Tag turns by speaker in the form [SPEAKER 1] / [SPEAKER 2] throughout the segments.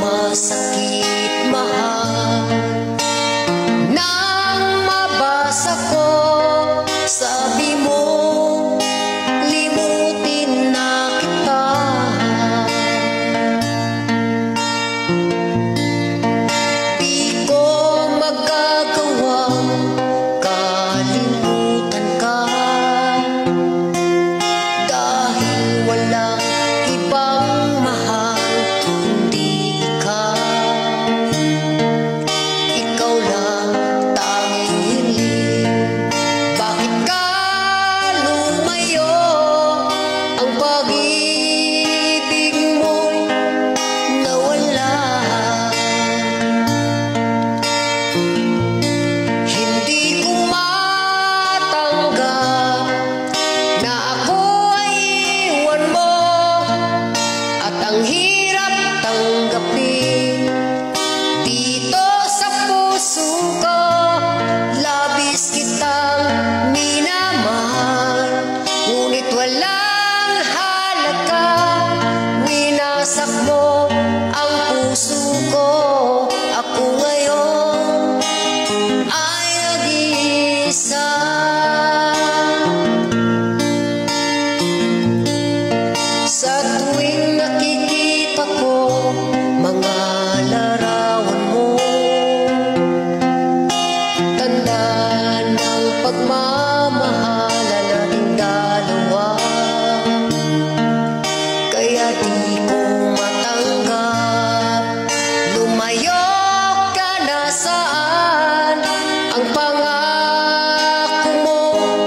[SPEAKER 1] masakit mahal. Nang mabasa ko, sabi mo, limutin na kita. Di ko magagawang kalimutan ka, dahil walang ibang mahal kundi ikaw. Ikaw lang tanging hiling. Bakit ka lumayo? Ang pag-ibig mo'y nawala. Hindi ko matanggap na ako ay iwan mo, at ang hirap tanggapin dito sa puso ko. Labis kitang minamahal, ngunit walang halaga. Winasak mo ang puso ko. Ako ngayon ay nag-iisa. Sa tuwing nakikita ko mga larawan mo, tanda ng pagmamahala nating dalawa. Kaya di ko matanggap, lumayo ka na saan. Ang pangako mo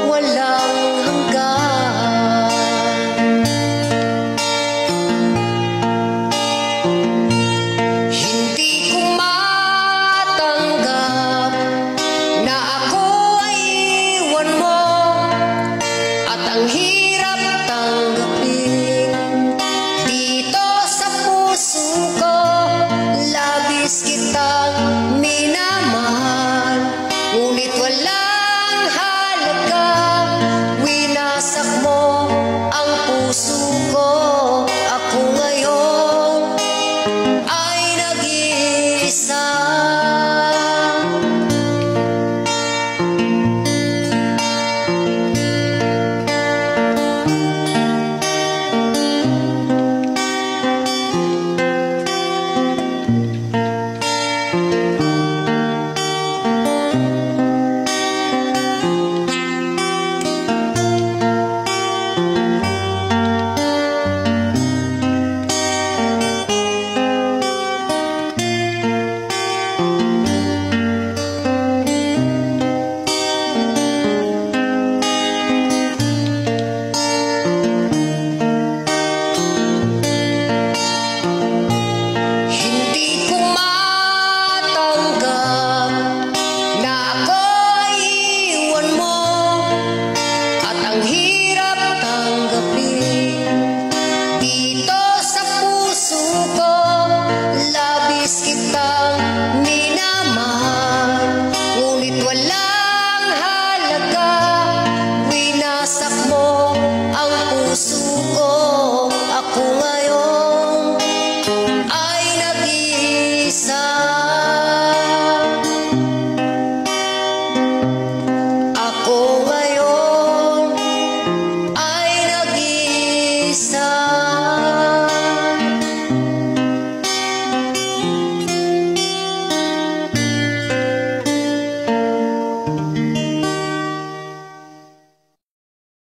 [SPEAKER 1] walang hanggan.